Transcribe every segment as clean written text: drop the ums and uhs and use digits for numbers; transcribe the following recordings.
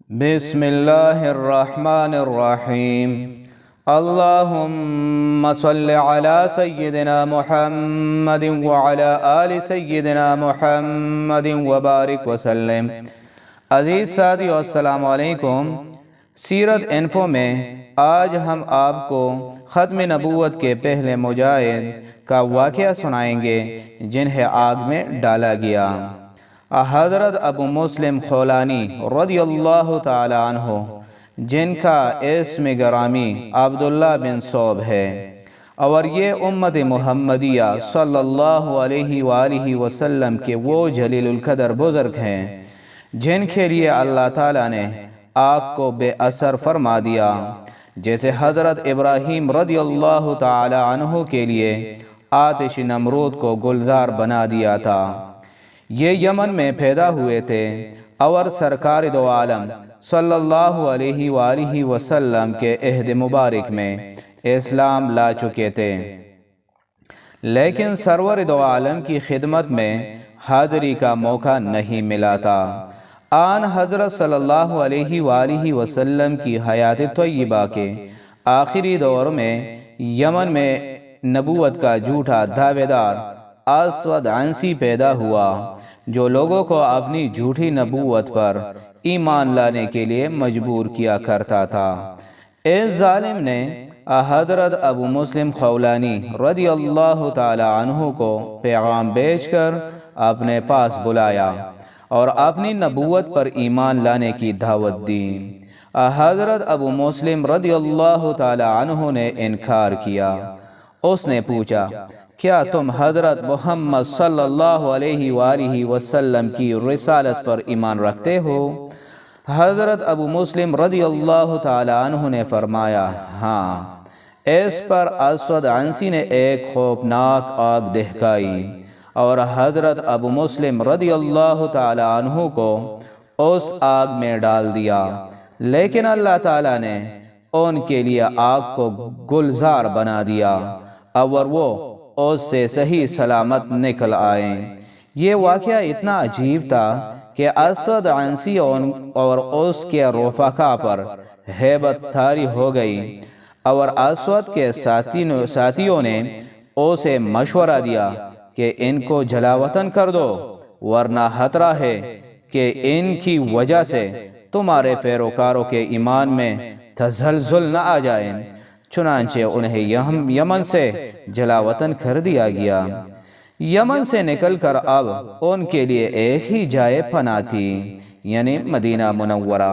بسم اللہ الرحمن الرحیم اللہم صل علی سیدنا محمد وعلی آل سیدنا محمد وبارک وسلم۔ عزیز ساتھیو السلام علیکم۔ سیرت انفو میں آج ہم آپ کو ختم نبوت کے پہلے مجاہد کا واقعہ سنائیں گے جنہیں آگ میں ڈالا گیا۔ حضرت ابو مسلم خولانی رضی اللہ تعالی عنہ، جن کا اسم گرامی عبداللہ بن صوب ہے، اور یہ امت محمدیہ صلی اللہ علیہ وآلہ وسلم کے وہ جلیل القدر بزرگ ہیں جن کے لیے اللہ تعالیٰ نے آگ کو بے اثر فرما دیا، جیسے حضرت ابراہیم رضی اللہ تعالی عنہ کے لیے آتش نمرود کو گلزار بنا دیا تھا۔ یہ یمن میں پیدا ہوئے تھے اور سرکار دو عالم صلی اللہ علیہ وآلہ وسلم کے عہد مبارک میں اسلام لا چکے تھے، لیکن سرور دو عالم کی خدمت میں حاضری کا موقع نہیں ملا تھا۔ آن حضرت صلی اللہ علیہ وآلہ وسلم کی حیات طیبہ کے آخری دور میں یمن میں نبوت کا جھوٹا دعوے دار اسود عنسی پیدا ہوا، جو لوگوں کو اپنی جھوٹی نبوت پر ایمان لانے کے لیے مجبور کیا کرتا تھا۔ اس ظالم نے حضرت ابو مسلم خولانی رضی اللہ تعالی عنہ کو پیغام بھیج کر اپنے پاس بلایا اور اپنی نبوت پر ایمان لانے کی دعوت دی۔ حضرت ابو مسلم رضی اللہ تعالی عنہ نے انکار کیا۔ اس نے پوچھا، کیا تم حضرت محمد صلی اللہ علیہ وآلہ وسلم کی رسالت پر ایمان رکھتے ہو؟ حضرت ابو مسلم رضی اللہ تعالی عنہ نے فرمایا، ہاں۔ اس پر اسود عنسی نے ایک خوفناک آگ دہکائی اور حضرت ابو مسلم رضی اللہ تعالی عنہ کو اس آگ میں ڈال دیا، لیکن اللہ تعالی نے ان کے لیے آگ کو گلزار بنا دیا اور وہ اس سے صحیح سلامت نکل آئے۔ یہ واقعہ اتنا عجیب تھا کہ اسود عنسی اور اس کے رفقا پر ہیبت طاری ہو گئی، اور اسود کے ساتھیوں نے اسے مشورہ دیا کہ ان کو جلا وطن کر دو، ورنہ خطرہ ہے کہ ان کی وجہ سے تمہارے پیروکاروں کے ایمان میں تزلزل نہ آ جائے۔ چنانچہ انہیں یمن سے جلا وطن کر دیا گیا۔ یمن سے نکل کر اب ان کے لیے ایک ہی جائے پناہ تھی، یعنی مدینہ منورہ۔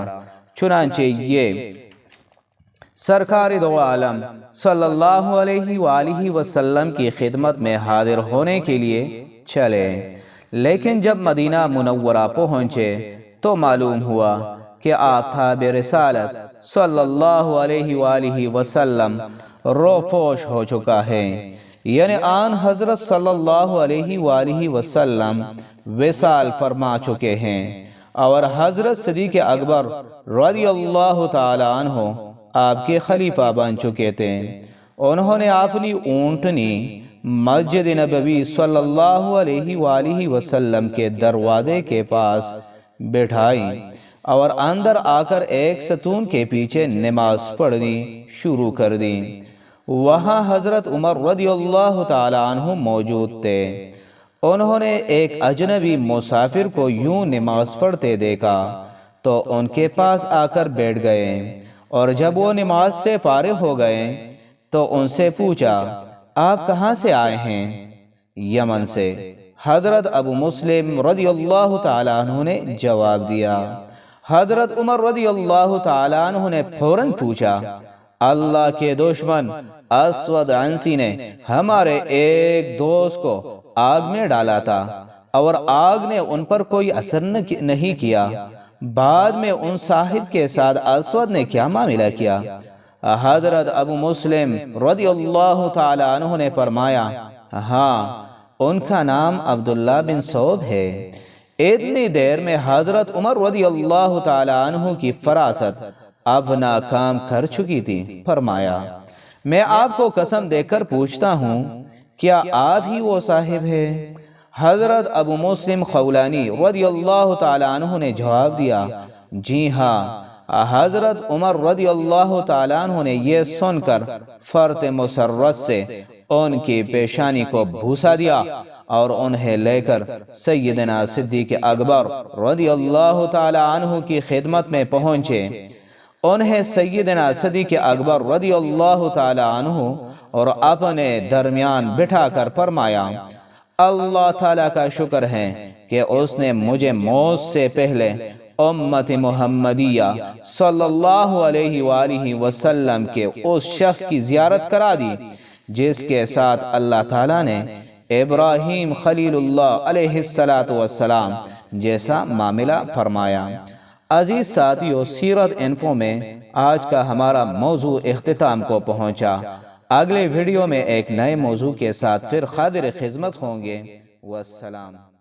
چنانچہ یہ سرکار دو عالم صلی اللہ علیہ وآلہ وسلم کی خدمت میں حاضر ہونے کے لیے چلے، لیکن جب مدینہ منورہ پہنچے تو معلوم ہوا کہ آفتاب رسالت صلی اللہ علیہ وآلہ وسلم روپوش ہو چکا ہے، یعنی آن حضرت صلی اللہ علیہ وآلہ وسلم وصال فرما چکے ہیں، اور حضرت صدیق اکبر رضی اللہ تعالی عنہ آپ کے خلیفہ بن چکے تھے۔ انہوں نے اپنی اونٹنی مسجد نبوی صلی اللہ علیہ وآلہ وسلم کے دروازے کے پاس بٹھائی اور اندر آ کر ایک ستون کے پیچھے نماز پڑھنی شروع کر دی۔ وہاں حضرت عمر رضی اللہ تعالی عنہ موجود تھے۔ انہوں نے ایک اجنبی مسافر کو یوں نماز پڑھتے دیکھا تو ان کے پاس آ کر بیٹھ گئے، اور جب وہ نماز سے فارغ ہو گئے تو ان سے پوچھا، آپ کہاں سے آئے ہیں؟ یمن سے۔ حضرت ابو مسلم رضی اللہ تعالی عنہ نے جواب دیا۔ حضرت عمر رضی اللہ تعالی عنہ نے فوراً پوچھا، اللہ کے دشمن اسود عنسی نے ہمارے ایک دوست کو آگ میں ڈالا تھا اور آگ نے ان پر کوئی اثر نہیں کیا، بعد میں ان صاحب کے ساتھ اسود نے کیا معاملہ کیا؟ حضرت ابو مسلم رضی اللہ تعالی عنہ نے فرمایا، ہاں، ان کا نام عبداللہ بن صوب ہے۔ اتنی دیر میں حضرت عمر رضی اللہ تعالی عنہ کی فراست اپنا کام کر چکی تھی۔ فرمایا، میں آپ کو قسم دے کر پوچھتا ہوں، کیا آپ ہی وہ صاحب ہے؟ حضرت ابو مسلم خولانی رضی اللہ تعالی عنہ نے جواب دیا، جی ہاں، حضرت عمر رضی اللہ تعالیٰ عنہ نے یہ سن کر فرط مسرت سے ان کی پیشانی کو بھوسا دیا اور انہیں لے کر سیدنا صدیق اکبر رضی اللہ تعالیٰ عنہ کی خدمت میں پہنچے۔ انہیں سیدنا صدیق اکبر رضی اللہ تعالیٰ عنہ اور اپنے درمیان بٹھا کر فرمایا، اللہ تعالیٰ کا شکر ہے کہ اس نے مجھے موت سے پہلے امت محمدیہ صلی اللہ علیہ وآلہ وسلم کے اس شخص کی زیارت کرا دی جس کے ساتھ اللہ تعالیٰ نے ابراہیم خلیل اللہ علیہ السلام جیسا معاملہ فرمایا۔ عزیز ساتھیو، سیرت انفو میں آج کا ہمارا موضوع اختتام کو پہنچا۔ اگلے ویڈیو میں ایک نئے موضوع کے ساتھ پھر حاضر خدمت ہوں گے۔ والسلام۔